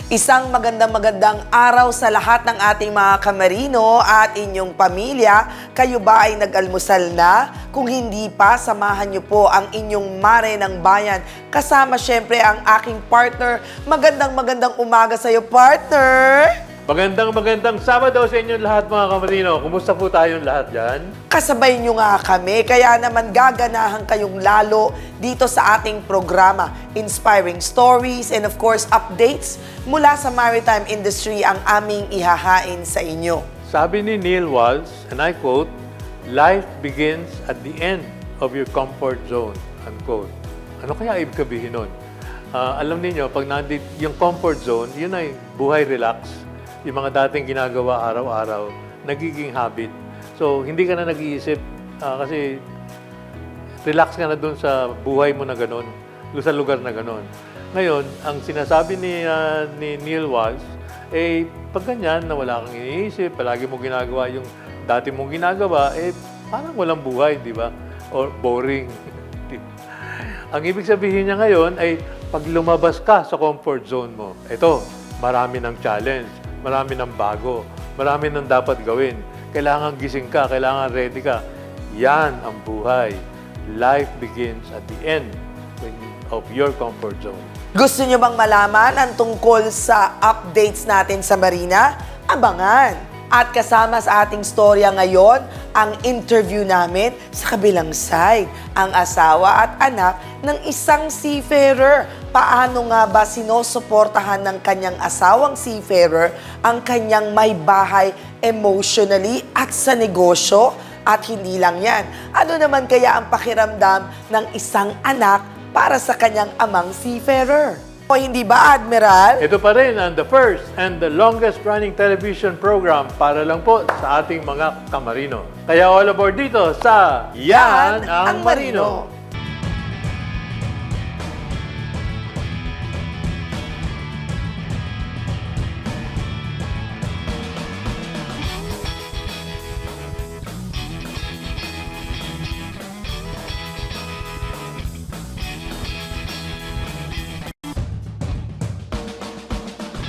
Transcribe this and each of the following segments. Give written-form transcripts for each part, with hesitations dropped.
Isang magandang araw sa lahat ng ating mga kamarino at inyong pamilya. Kayo ba ay nag-almusal na? Kung hindi pa, samahan niyo po ang inyong mare ng bayan. Kasama syempre ang aking partner. Magandang umaga sa iyo, partner! Magandang Sabado sa inyong lahat mga kamarino. Kumusta po tayong lahat dyan? Kasabay nyo nga kami, kaya naman gaganahan kayong lalo dito sa ating programa. Inspiring stories and of course updates mula sa maritime industry ang aming ihahain sa inyo. Sabi ni Neil Walsh, and I quote, "Life begins at the end of your comfort zone." Unquote. Ano kaya ibig sabihin nun? Alam niyo, pag nandito yung comfort zone, yun ay buhay relax. Yung mga dating ginagawa araw-araw, nagiging habit. So, hindi ka na nag-iisip kasi relax ka na doon sa buhay mo na gano'n, doon sa lugar na gano'n. Ngayon, ang sinasabi ni Neil Walsh, pag ganyan na wala kang iniisip, palagi mo ginagawa yung dati mong ginagawa, parang walang buhay, di ba? Or boring. Ang ibig sabihin niya ngayon ay pag lumabas ka sa comfort zone mo, ito, marami ng challenge. Marami ng bago, marami ng dapat gawin. Kailangan gising ka, kailangan ready ka. Yan ang buhay. Life begins at the end of your comfort zone. Gusto nyo bang malaman ang tungkol sa updates natin sa Marina? Abangan! At kasama sa ating storya ngayon, ang interview namin sa kabilang side, ang asawa at anak ng isang seafarer. Paano nga ba sinusuportahan ng kanyang asawang seafarer ang kanyang may bahay emotionally at sa negosyo? At hindi lang yan, ano naman kaya ang pakiramdam ng isang anak para sa kanyang amang seafarer? O hindi ba, Admiral? Ito pa rin ang the first and the longest running television program para lang po sa ating mga kamarino. Kaya all aboard dito sa Yan ang Marino.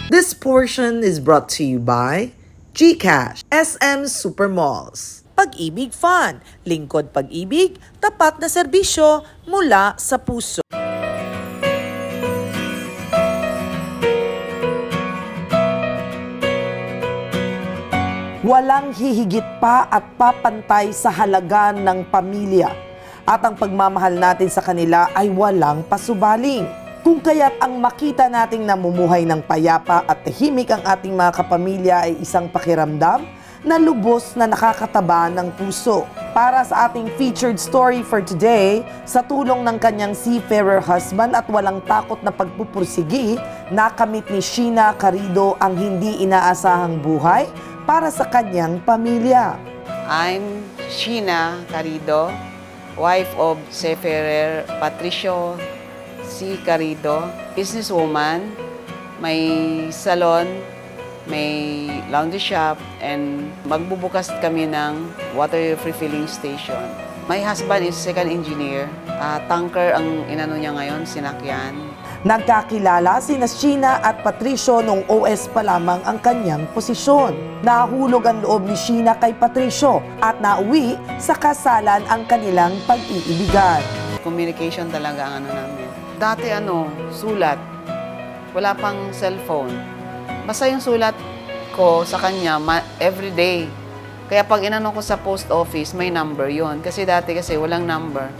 This portion is brought to you by GCash, SM Supermalls, Pag-ibig Fun, lingkod pag-ibig, tapat na serbisyo mula sa puso. Walang hihigit pa at papantay sa halaga ng pamilya at ang pagmamahal natin sa kanila ay walang pasubaling. Kung kaya't ang makita nating namumuhay ng payapa at tahimik ang ating mga kapamilya ay isang pakiramdam na lubos na nakakataba ng puso. Para sa ating featured story for today, sa tulong ng kanyang seafarer husband at walang takot na pagpupursigi, nakamit ni Sheena Carrido ang hindi inaasahang buhay para sa kanyang pamilya. I'm Sheena Carrido, wife of seafarer Patricio C. Carrido, businesswoman, may salon, may laundry shop, and magbubukas kami ng water refilling station. My husband is second engineer. Tanker ang inano niya ngayon, sinakyan. Nagkakilala sina Sheena at Patricio nung OS pa lamang ang kanyang posisyon. Nahulog ang loob ni Sheena kay Patricio at nauwi sa kasalan ang kanilang pag-iibigan. Communication talaga ang ano namin. Dati sulat. Wala pang cellphone. Basta yung sulat ko sa kanya everyday. Kaya pag inano ko sa post office, may number yon. Kasi dati walang number.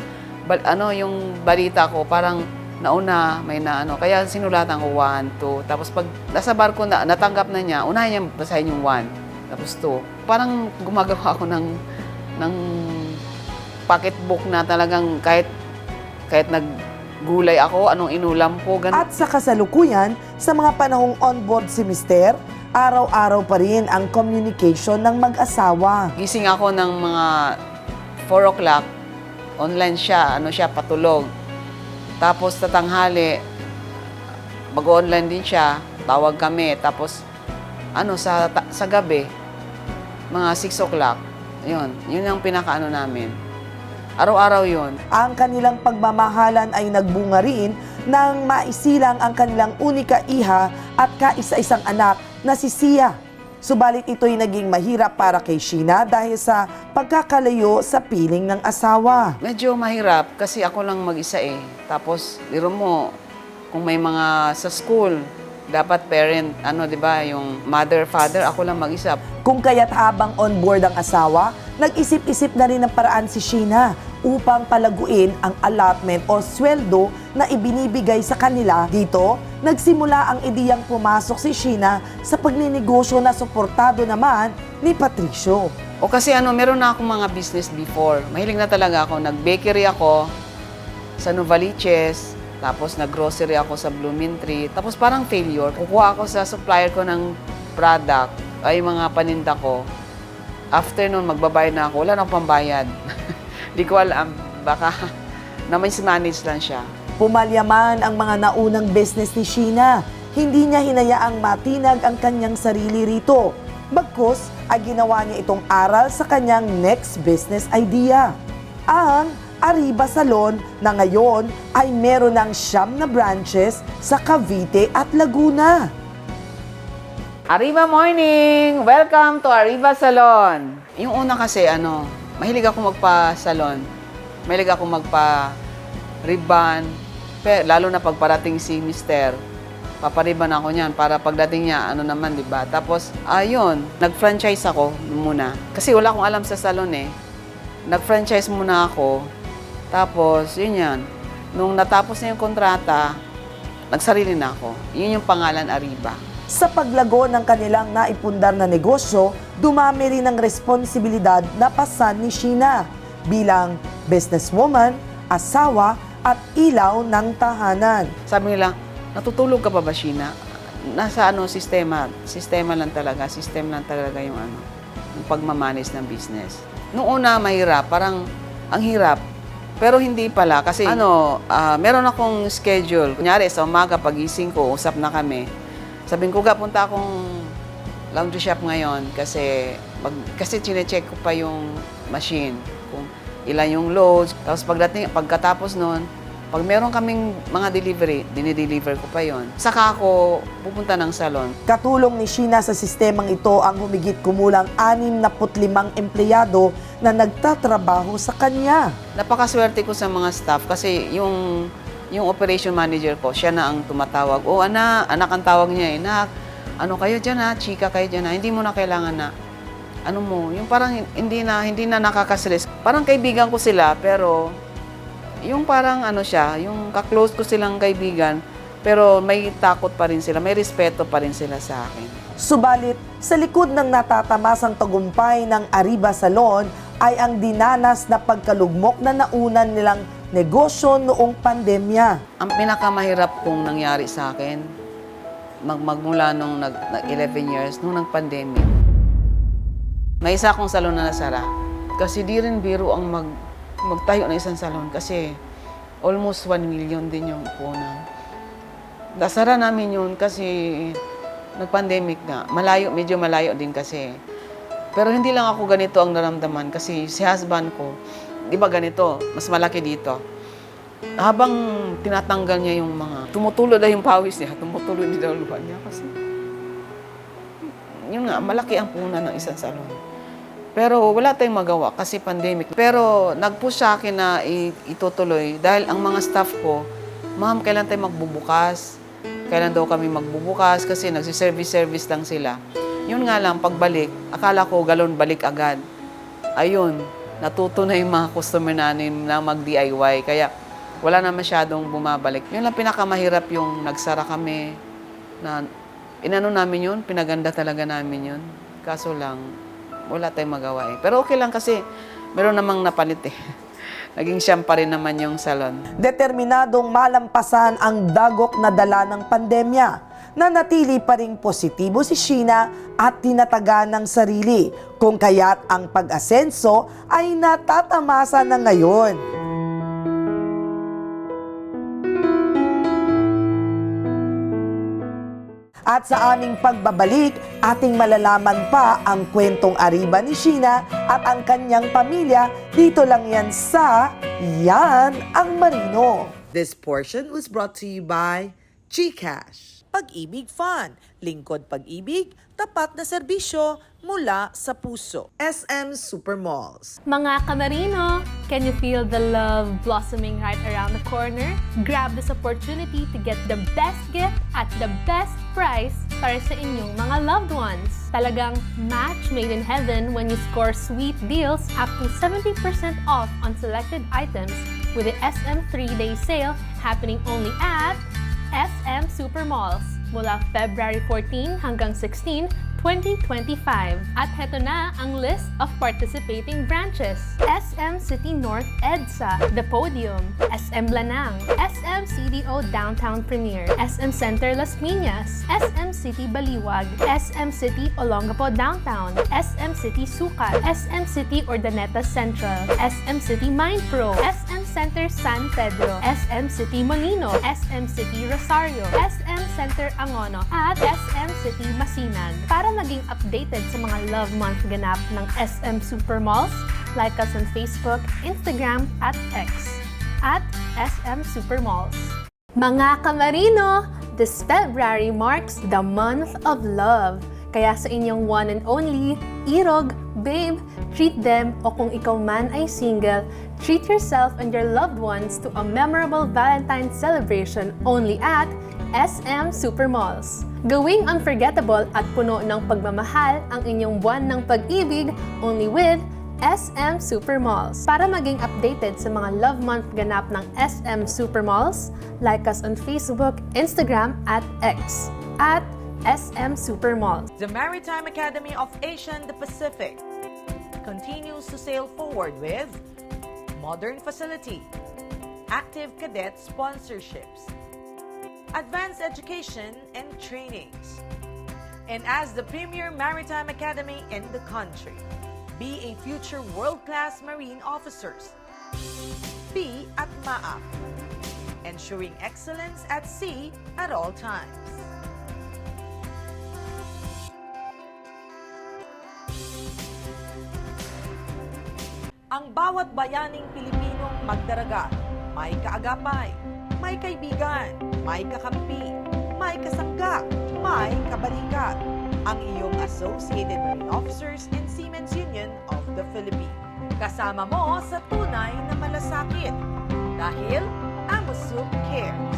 Yung balita ko parang nauna, may Kaya sinulatan ko 1, 2. Tapos pag nasa barko na, natanggap na niya, unahin niya basahin yung 1. Tapos 2. Parang gumagawa ako ng pocketbook na talagang kahit naggulay ako, anong inulam ko, ganun. At sa kasalukuyan, sa mga panahong onboard si Mister, araw-araw pa rin ang communication ng mag-asawa. Gising ako ng mga 4 o'clock, online siya, patulog. Tapos tatanghali, mag-online din siya, tawag kami. Tapos, sa gabi, mga 6 o'clock, yun ang namin. Araw-araw yun. Ang kanilang pagmamahalan ay nagbunga rin nang maisilang ang kanilang unika iha at kaisa-isang anak na si Sia. Subalit ito'y naging mahirap para kay Sheena dahil sa pagkakalayo sa piling ng asawa. Medyo mahirap kasi ako lang mag-isa eh. Tapos, biro mo, kung may mga sa school, dapat parent, di ba, yung mother, father, ako lang mag-isa. Kung kaya't habang on board ang asawa, nag-isip-isip na rin ng paraan si Sheena upang palaguin ang allotment o sweldo na ibinibigay sa kanila. Dito, nagsimula ang ideyang pumasok si Sheena sa pagninegosyo na suportado naman ni Patricio. O kasi meron na akong mga business before. Mahilig na talaga ako. Nag-bakery ako sa Novaliches, tapos nag-grocery ako sa Bloomingtree. Tapos parang failure. Kukuha ako sa supplier ko ng product, ay mga paninda ko. After nun, magbabayad na ako. Wala na akong pambayad. Di ko alam. Baka na-mismanage lang siya. Pumalyaman ang mga naunang business ni Sheena. Hindi niya hinayaang matinag ang kanyang sarili rito. Bagkus ay ginawa niya itong aral sa kanyang next business idea. Ang Arriba Salon na ngayon ay meron ng 9 na branches sa Cavite at Laguna. Arriba morning! Welcome to Arriba Salon. Yung una kasi, mahilig ako magpa-salon. Mahilig ako magpa-ribbon. Lalo na pagparating si Mister, papariban ako niyan para pagdating niya, naman, di ba? Tapos, ayun, nag-franchise ako muna. Kasi wala akong alam sa salon eh. Nag-franchise muna ako. Tapos, yun yan. Nung natapos na yung kontrata, nagsarili na ako. Yun yung pangalan Arriba. Sa paglago ng kanilang naipundar na negosyo, dumami rin ang responsibilidad na pasan ni Sheena bilang businesswoman, asawa at ilaw ng tahanan. Sabi nila, natutulog ka pa ba, Sheena? Nasa sistema. Sistema lang talaga. System lang talaga yung yung pagmamanis ng business. Noong una, mahirap. Parang ang hirap. Pero hindi pala. Kasi meron akong schedule. Kunyari, sa umaga, pagising ko, usap na kami. Sabihin ko, punta akong laundry shop ngayon kasi chine-check ko pa yung machine. Kung ilan yung loads. Tapos pagkatapos nun, pag meron kaming mga delivery, dinideliver ko pa yon. Saka ako pupunta ng salon. Katulong ni Sheena sa sistemang ito ang humigit kumulang 65 empleyado na nagtatrabaho sa kanya. Napakaswerte ko sa mga staff kasi yung operation manager ko, siya na ang tumatawag. O anak ang tawag niya, anak, kayo dyan ha, chika kayo dyan ha, hindi mo na kailangan na, yung parang hindi na nakakastress. Parang kaibigan ko sila, pero yung parang siya, yung kaklose ko silang kaibigan, pero may takot pa rin sila, may respeto pa rin sila sa akin. Subalit, sa likod ng natatamasang tagumpay ng Arriba Salon ay ang dinanas na pagkalugmok na naunan nilang negosyo noong pandemya. Ang pinakamahirap kong nangyari sa akin, magmula nung 11 years, nung nag-pandemic, may isa akong salon na nasara. Kasi di rin biro ang magtayo ng isang salon kasi almost 1 million din yung punan. Nasara namin yun kasi nag-pandemic na. Medyo malayo din kasi. Pero hindi lang ako ganito ang naramdaman kasi si husband ko, di ba ganito, mas malaki dito. Habang tinatanggal niya yung tumutulo na yung pawis niya, tumutulo din daw luha niya kasi yun nga, malaki ang punan ng isang salon. Pero wala tayong magawa kasi pandemic. Pero nag-push sa akin na itutuloy dahil ang mga staff ko, ma'am, kailan tayo magbubukas? Kailan daw kami magbubukas? Kasi nagsiservice-service lang sila. Yun nga lang, pagbalik, akala ko galon balik agad. Ayun, natuto na yung mga customer namin na mag-DIY. Kaya wala na masyadong bumabalik. Yun lang pinakamahirap yung nagsara kami. Namin yun, pinaganda talaga namin yun. Kaso lang, wala tayong magawa eh. Pero okay lang kasi meron namang napalit eh. Naging siyam pa rin naman yung salon. Determinadong malampasan ang dagok na dala ng pandemya. Nanatili pa ring positibo si Sheena at tinatagan ng sarili, kung kaya't ang pag-asenso ay natatamasa na ngayon. At sa aming pagbabalik, ating malalaman pa ang kwentong Arriba ni Sheena at ang kanyang pamilya. Dito lang yan sa Yan ang Marino. This portion was brought to you by GCash. Pag-ibig Fund, lingkod pag-ibig, tapat na serbisyo mula sa puso. SM Supermalls. Mga Kamarino, can you feel the love blossoming right around the corner? Grab this opportunity to get the best gift at the best price para sa inyong mga loved ones. Talagang match made in heaven when you score sweet deals up to 70% off on selected items with the SM 3-day sale happening only at SM Supermalls mula February 14 hanggang 16, 2025. At heto na ang list of participating branches. SM City North EDSA, The Podium, SM Lanang, SM CDO Downtown Premier, SM Center Las Piñas, SM City Baliwag, SM City Olongapo Downtown, SM City Sucat, SM City Urdaneta Central, SM City Mindpro, SM Center San Pedro, SM City Molino, SM City Rosario, SM Center Angono, at SM City Masinag. Para maging updated sa mga Love Month ganap ng SM Supermalls, like us on Facebook, Instagram, at X, at SM Supermalls. Mga Kamarino, this February marks the month of love. Kaya sa inyong one and only, Irog, babe, treat them, o kung ikaw man ay single, treat yourself and your loved ones to a memorable Valentine's celebration only at SM Supermalls. Gawing unforgettable at puno ng pagmamahal ang inyong buwan ng pag-ibig only with SM Supermalls. Para maging updated sa mga Love Month ganap ng SM Supermalls, like us on Facebook, Instagram, at X, at SM Supermalls. The Maritime Academy of Asia and the Pacific continues to sail forward with modern facility, active cadet sponsorships, advanced education and trainings. And as the premier maritime academy in the country, be a future world-class marine officers. Be at MAAP, ensuring excellence at sea at all times. Ang bawat bayaning Pilipinong magdaragat, may kaagapay, may kaibigan, may kakampi, may kasangga, may kabalikat. Ang iyong Associated Marine Officers and Seamen's Union of the Philippines. Kasama mo sa tunay na malasakit dahil AMUSUP cares.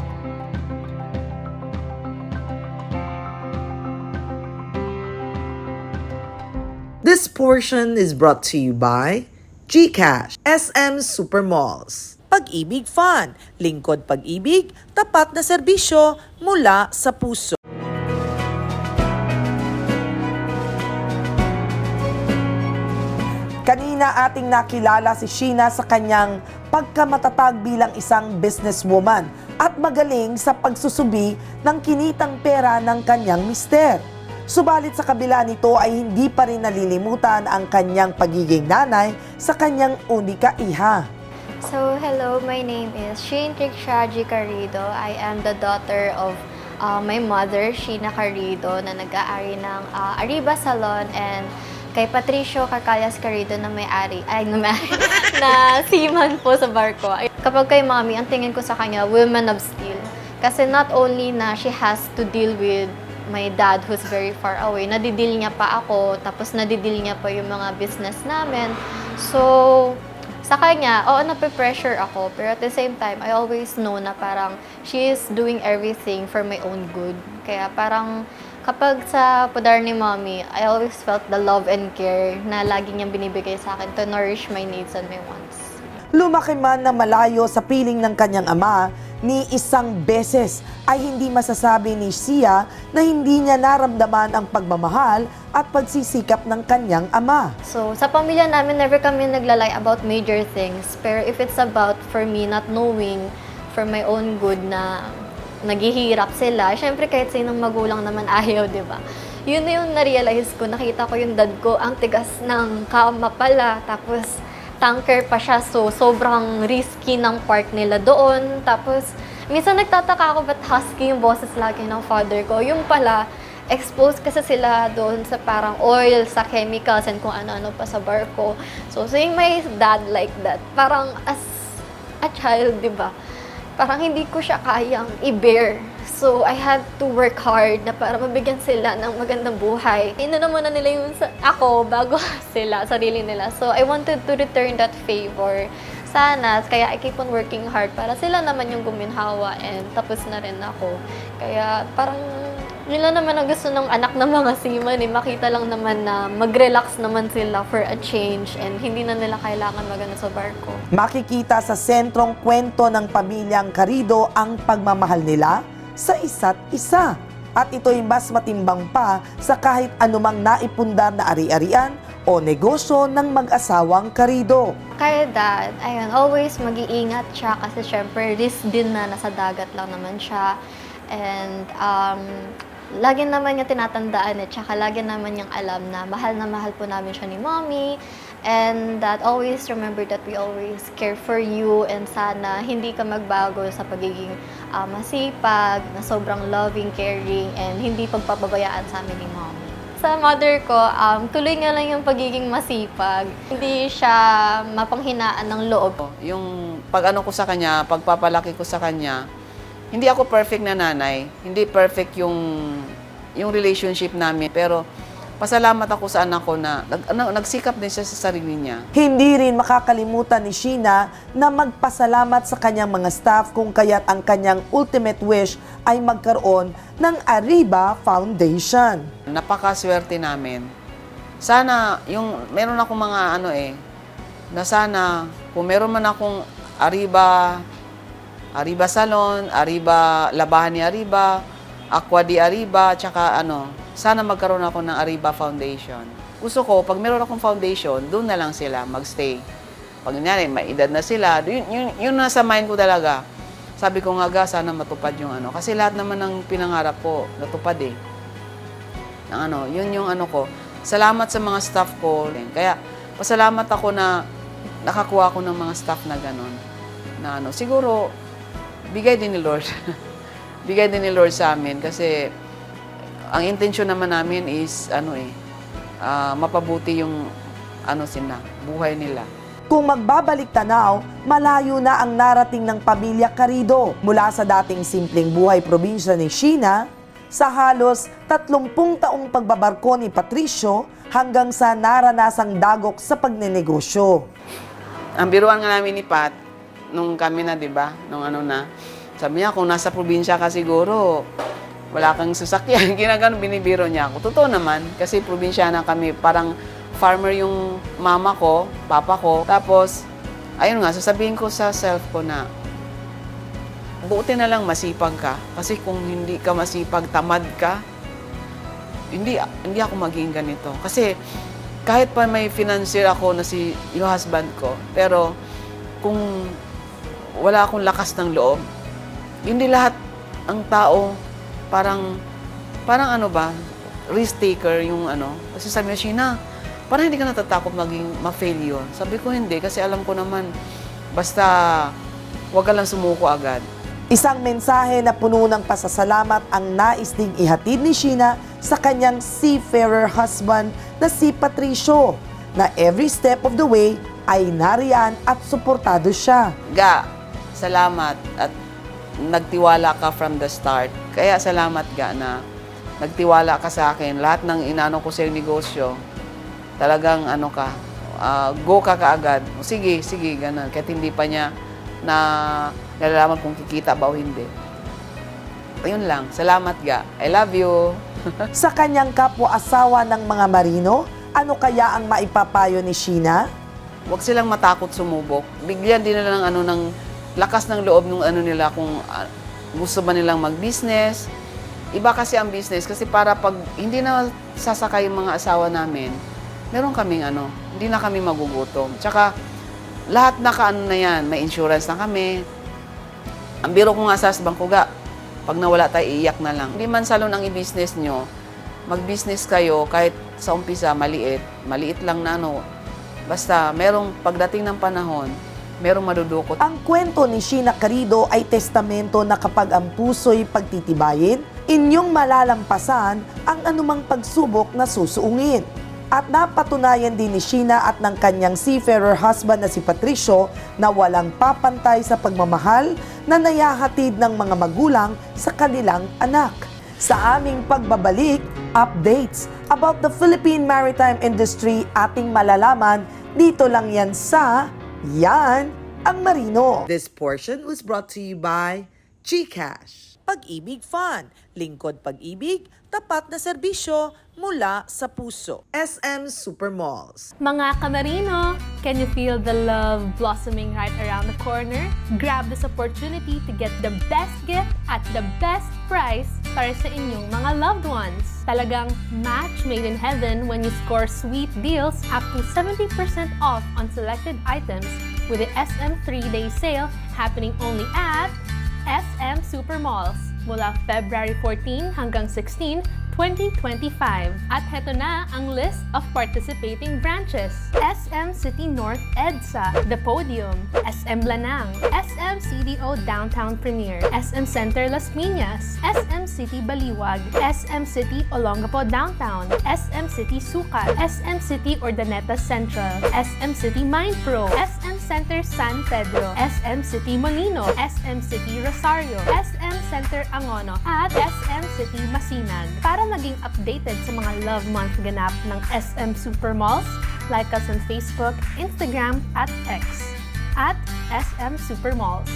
This portion is brought to you by GCash, SM Supermalls. Pag-ibig Fund, lingkod pag-ibig, tapat na serbisyo mula sa puso. Kanina ating nakilala si Sheena sa kanyang pagkamatatag bilang isang businesswoman at magaling sa pagsusubi ng kinitang pera ng kanyang mister. Subalit sa kabila nito ay hindi pa rin nalilimutan ang kanyang pagiging nanay sa kanyang unika iha. So, hello, my name is Shane Trikshaji Carrido. I am the daughter of my mother, Sheena Carrido, na nag-aari ng Arriba Salon, and kay Patricio Carcallas Carrido na may-ari, na seaman po sa barko. Kapag kay mommy, ang tingin ko sa kanya, women of steel. Kasi not only na she has to deal with my dad who's very far away, nadidil niya pa ako, tapos nadidil niya pa yung mga business namin. So, sa kanya, oo, nape-pressure ako, pero at the same time, I always know na parang she is doing everything for my own good. Kaya parang kapag sa pudar ni mommy, I always felt the love and care na lagi niyang binibigay sa akin to nourish my needs and my wants. Lumaki man na malayo sa piling ng kanyang ama, ni isang beses ay hindi masasabi ni Sia na hindi niya naramdaman ang pagmamahal at pagsisikap ng kanyang ama. So, sa pamilya namin, never kami naglalay about major things. Pero if it's about, for me, not knowing for my own good na naghihirap sila, syempre kahit sinong magulang naman ayaw, di ba? Yun na yung na-realize ko. Nakita ko yung dad ko, ang tigas ng kama pala. Tapos, tanker pa siya, so sobrang risky ng part nila doon. Tapos, minsan nagtataka ako ba't husky yung boses lagi ng father ko. Yung pala, exposed kasi sila doon sa parang oil, sa chemicals, and kung ano-ano pa sa barko. So, seeing my dad like that, parang as a child, di ba? parang hindi ko siya kayang i-bear. So, I had to work hard na para mabigyan sila ng magandang buhay. Inuna muna nila yung ako bago sila, sarili nila. So, I wanted to return that favor. Sana, kaya I keep on working hard para sila naman yung guminhawa and tapos na rin ako. Kaya parang yun lang naman ang gusto ng anak ng mga seaman eh. Makita lang naman na mag-relax naman sila for a change and hindi na nila kailangan magano sa barko. Makikita sa sentrong kwento ng pamilyang Carrido ang pagmamahal nila sa isa't isa. At ito'y mas matimbang pa sa kahit anumang naipundar na ari-arian o negosyo ng mag-asawang Carrido. Kaya dad, ayun, always mag-iingat siya kasi syempre risk din na nasa dagat lang naman siya. And lagi naman niya tinatandaan tsaka lagi naman niyang alam na mahal po namin siya ni mommy. And that always remember that we always care for you and sana hindi ka magbago sa pagiging masipag, na sobrang loving, caring, and hindi pagpapabayaan sa amin ni mommy. Sa mother ko, tuloy nga lang yung pagiging masipag. Hindi siya mapanghinaan ng loob. Yung pag-ano ko sa kanya, pagpapalaki ko sa kanya, hindi ako perfect na nanay. Hindi perfect yung relationship namin. Pero pasalamat ako sa anak ko na nagsikap din siya sa sarili niya. Hindi rin makakalimutan ni Sheena na magpasalamat sa kanyang mga staff kung kaya't ang kanyang ultimate wish ay magkaroon ng Arriba Foundation. Napakaswerte namin. Sana, meron akong mga na sana, kung meron man akong Arriba Salon, Arriba Labahan ni Arriba, Aqua di Arriba, tsaka sana magkaroon ako ng Arriba Foundation. Gusto ko, pag meron akong foundation, doon na lang sila magstay. Pag may edad na sila, yun nasa mind ko talaga. Sabi ko nga, sana matupad yung Kasi lahat naman ng pinangarap ko, natupad eh. Yun yung ko. Salamat sa mga staff ko. Kaya, pasalamat ako na nakakuha ko ng mga staff na gano'n. Siguro, bigay din ni Lord. Bigay din ni Lord sa amin kasi ang intensyon naman namin is mapabuti yung buhay nila. Kung magbabalik tanaw, malayo na ang narating ng pamilya Carrido mula sa dating simpleng buhay probinsya ni Sheena sa halos 30 taong pagbabarko ni Patricio hanggang sa naranasang dagok sa pagnenegosyo. Ang biruan nga namin ni Pat, nung kami na, di ba? Nung sabi niya, kung nasa probinsya ka siguro, wala kang sasakyan. Ginagano, binibiro niya ako. Totoo naman, kasi probinsyana kami. Parang farmer yung mama ko, papa ko. Tapos, ayun nga, sasabihin ko sa self ko na, buti na lang masipag ka. Kasi kung hindi ka masipag, tamad ka, hindi ako maging ganito. Kasi, kahit pa may financier ako na yung husband ko, pero kung wala akong lakas ng loob, hindi lahat ang tao parang risk taker yung Kasi sabi niya, Sheena, parang hindi ka natatakot maging ma-fail yun. Sabi ko hindi, kasi alam ko naman, basta wag ka lang sumuko agad. Isang mensahe na puno ng pasasalamat ang nais ding ihatid ni Sheena sa kanyang seafarer husband na si Patricio, na every step of the way ay nariyan at suportado siya. Ga, salamat at nagtiwala ka from the start. Kaya salamat Ga na nagtiwala ka sa akin. Lahat ng inano ko sa negosyo, talagang go ka kaagad. Sige, ganun. Kahit hindi pa niya na nalalaman kung kikita ba o hindi. Ayun lang. Salamat Ga. I love you. Sa kanyang kapwa-asawa ng mga marino, ano kaya ang maipapayo ni Sheena? Huwag silang matakot sumubok. Bigyan din nila ng ng lakas ng loob ng nila kung gusto ba nilang mag-business. Iba kasi ang business kasi para pag hindi na sasakay yung mga asawa namin, meron kaming hindi na kami magugutom. Tsaka lahat na yan, may insurance na kami. Ang biro ko nga sa husband ko, Ga, pag nawala tayo, iiyak na lang. Hindi man salon ang i-business nyo, mag-business kayo kahit sa umpisa maliit lang na basta merong pagdating ng panahon, merong madudukot. Ang kwento ni Sheena Carrido ay testamento na kapag ang puso'y pagtitibayin, inyong malalampasan ang anumang pagsubok na susuungin. At napatunayan din ni Sheena at ng kanyang seafarer husband na si Patricio na walang papantay sa pagmamahal na nayahatid ng mga magulang sa kanilang anak. Sa aming pagbabalik, updates about the Philippine maritime industry ating malalaman dito lang yan sa Yan ang Marino. This portion was brought to you by GCash. Pag-ibig Fun, lingkod pag-ibig, tapat na serbisyo mula sa puso. SM Supermalls. Mga Kamarino, can you feel the love blossoming right around the corner? Grab this opportunity to get the best gift at the best price para sa inyong mga loved ones. Talagang match made in heaven when you score sweet deals up to 70% off on selected items with the SM 3-day sale happening only at SM Supermalls mula February 14 hanggang 16, 2025. At heto na ang list of participating branches. SM City North EDSA, The Podium, SM Lanang, SM CDO Downtown Premier, SM Center Las Piñas, SM City Baliwag, SM City Olongapo Downtown, SM City Sucat, SM City Urdaneta Central, SM City Mindpro, SM Center San Pedro, SM City Molino, SM City Rosario, SM Center Angono, at SM City Masinag. Para maging updated sa mga Love Month ganap ng SM Supermalls, like us on Facebook, Instagram, at X, at SM Supermalls.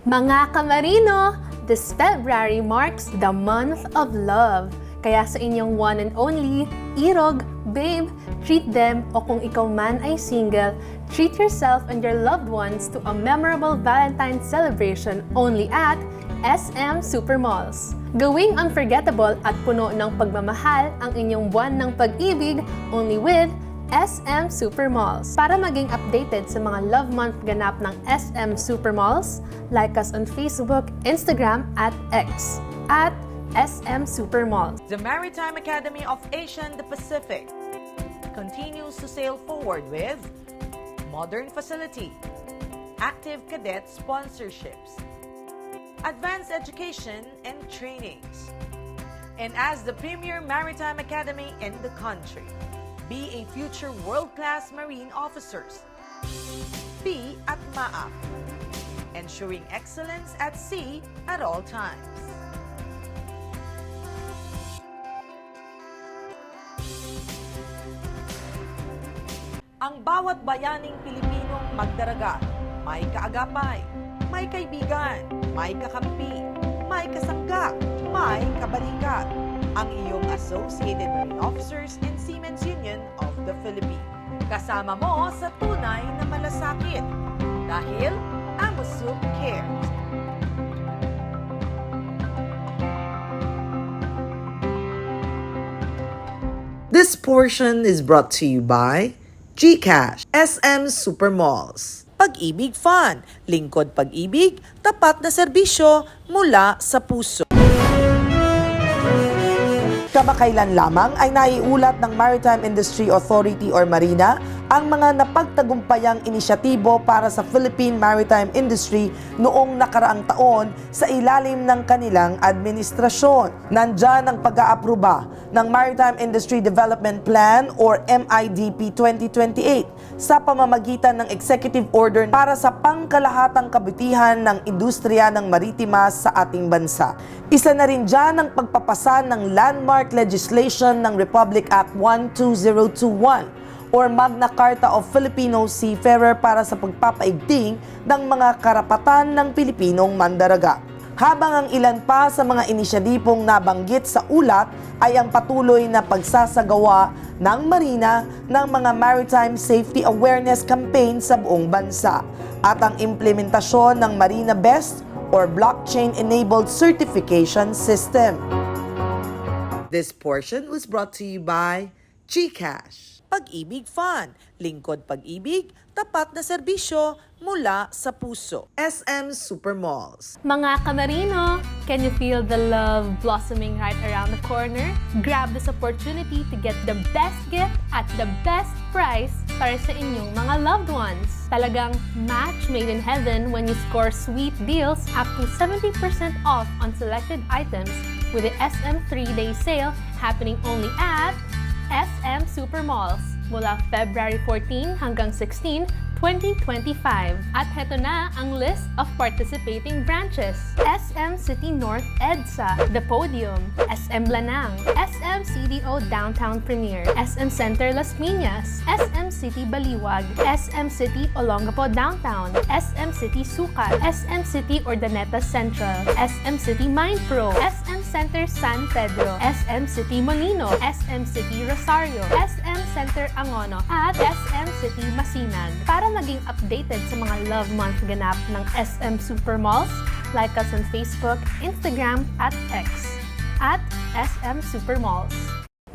Mga Kamarino, this February marks the month of love. Kaya sa inyong one and only, Irog, babe, treat them, o kung ikaw man ay single, treat yourself and your loved ones to a memorable Valentine's celebration only at SM Supermalls. Gawing unforgettable at puno ng pagmamahal ang inyong buwan ng pag-ibig only with SM Supermalls. Para maging updated sa mga Love Month ganap ng SM Supermalls, like us on Facebook, Instagram, at X, at SM Supermalls. The Maritime Academy of Asia and the Pacific continues to sail forward with modern facility, active cadet sponsorships, advanced education and trainings. And as the premier maritime academy in the country, be a future world-class marine officers. Be at MAAP, ensuring excellence at sea at all times. Ang bawat bayaning Pilipinong magdaragat, may kaagapay, may kaibigan, may kakampi, may kasangga, may kabalikat. Ang iyong Associated Marine Officers and Seamen's Union of the Philippines. Kasama mo sa tunay na malasakit. Dahil AMUSUP cares. This portion is brought to you by GCash, SM Supermalls. Pag-ibig Fun, lingkod pag-ibig, tapat na serbisyo mula sa puso. Kamakailan lamang ay naiulat ng Maritime Industry Authority or Marina ang mga napagtagumpayang inisyatibo para sa Philippine Maritime Industry noong nakaraang taon sa ilalim ng kanilang administrasyon. Nandyan ang pag-aapruba ng Maritime Industry Development Plan or MIDP 2028 sa pamamagitan ng Executive Order para sa pangkalahatang kabutihan ng industriya ng maritima sa ating bansa. Isa na rin dyan ang pagpapasa ng landmark legislation ng Republic Act 12021 or Magna Carta of Filipino Seafarer para sa pagpapaigting ng mga karapatan ng Pilipinong mandaragat. Habang ang ilan pa sa mga inisyatibong nabanggit sa ulat ay ang patuloy na pagsasagawa ng Marina ng mga Maritime Safety Awareness Campaign sa buong bansa at ang implementasyon ng Marina Best or Blockchain-Enabled Certification System. This portion was brought to you by GCash. Pag-ibig Fun, lingkod pag-ibig, tapat na serbisyo mula sa puso. SM Supermalls. Mga Kamarino, can you feel the love blossoming right around the corner? Grab this opportunity to get the best gift at the best price para sa inyong mga loved ones. Talagang match made in heaven when you score sweet deals up to 70% off on selected items with the SM 3-day sale happening only at SM Supermalls mula February 14 hanggang 16, 2025. At heto na ang list of participating branches. SM City North EDSA, The Podium, SM Lanang, SM CDO Downtown Premier, SM Center Las Piñas, SM City Baliwag, SM City Olongapo Downtown, SM City Sucat, SM City Urdaneta Central, SM City Mindpro, SM Center San Pedro, SM City Molino, SM City Rosario, SM Center Angono, at SM City Masinag. Para maging updated sa mga Love Month ganap ng SM Supermalls, like us on Facebook, Instagram, at X, at SM Supermalls.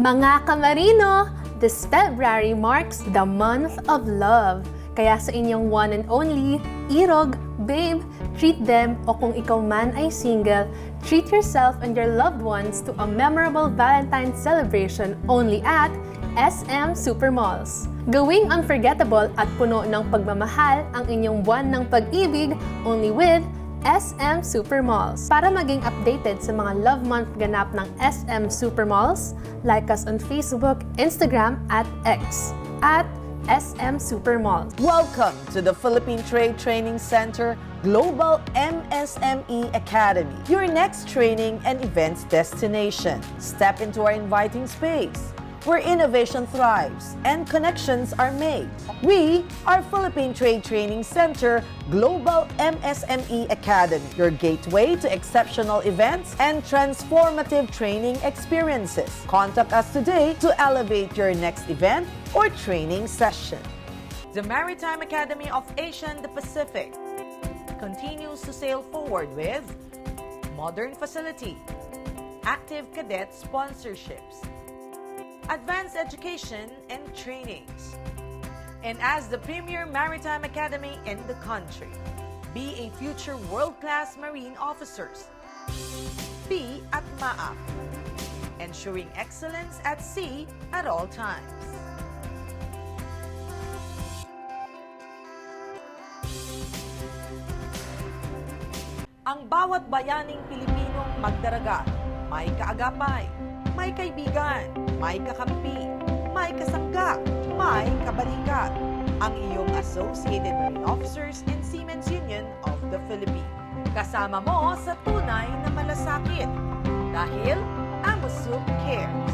Mga kamarino, this February marks the month of love. Kaya sa inyong one and only, Irog, babe, treat them, o kung ikaw man ay single, treat yourself and your loved ones to a memorable Valentine's celebration only at SM Supermalls. Gawing unforgettable at puno ng pagmamahal ang inyong buwan ng pag-ibig only with SM Supermalls. Para maging updated sa mga Love Month ganap ng SM Supermalls, like us on Facebook, Instagram, at X, at SM Supermalls. Welcome to the Philippine Trade Training Center Global MSME Academy, your next training and events destination. Step into our inviting space, where innovation thrives and connections are made. We are Philippine Trade Training Center Global MSME Academy, your gateway to exceptional events and transformative training experiences. Contact us today to elevate your next event or training session. The Maritime Academy of Asia and the Pacific continues to sail forward with modern facility, active cadet sponsorships, advanced education and trainings. And as the premier maritime academy in the country, be a future world-class marine officers. Be at MAAP, ensuring excellence at sea at all times. Ang bawat bayaning Pilipinong magdaragat, may kaagapay, may kaibigan, may kakampi, may kasangga, may kabalikat. Ang iyong Associated Marine Officers and Seamen's Union of the Philippines. Kasama mo sa tunay na malasakit. Dahil AMUSUP cares.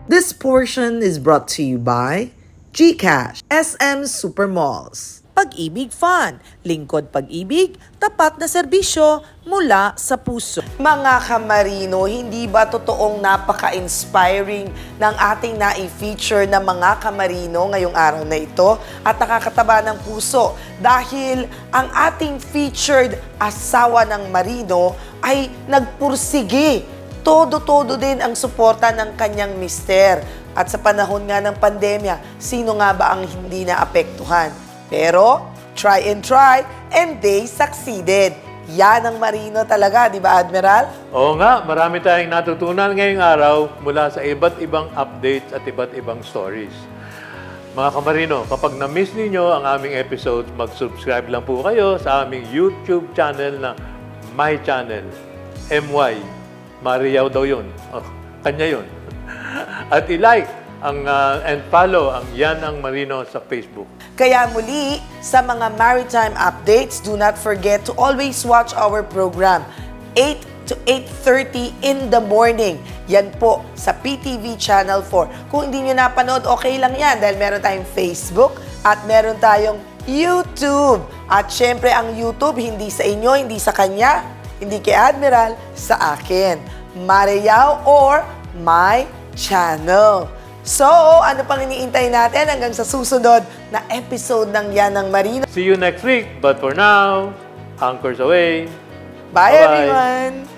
This portion is brought to you by GCash, SM Supermalls. Pag-ibig Fun, lingkod pag-ibig, tapat na serbisyo mula sa puso. Mga kamarino, hindi ba totoong napaka-inspiring ng ating na-feature na mga kamarino ngayong araw na ito at nakakataba ng puso dahil ang ating featured asawa ng marino ay nagpursige. Todo-todo din ang suporta ng kanyang mister. At sa panahon nga ng pandemya, sino nga ba ang hindi naapektuhan? Pero, try and they succeeded. Yan ang marino talaga, di ba, Admiral? Oo nga, marami tayong natutunan ngayong araw mula sa iba't ibang updates at iba't ibang stories. Mga kamarino, kapag na-miss ninyo ang aming episodes, mag-subscribe lang po kayo sa aming YouTube channel na My Channel. MY. Mariyaw daw yun. Oh, kanya yun. At i-like and follow ang Yan ang Marino sa Facebook. Kaya muli, sa mga maritime updates, do not forget to always watch our program, 8 to 8:30 in the morning. Yan po sa PTV Channel 4. Kung hindi nyo napanood, okay lang yan dahil meron tayong Facebook at meron tayong YouTube. At syempre, ang YouTube, hindi sa inyo, hindi sa kanya, hindi kay Admiral, sa akin. Mariyaw or My Channel. So, ano pang iniintay natin hanggang sa susunod na episode ng Yan ang Marino? See you next week. But for now, anchors away. Bye Bye-bye. everyone!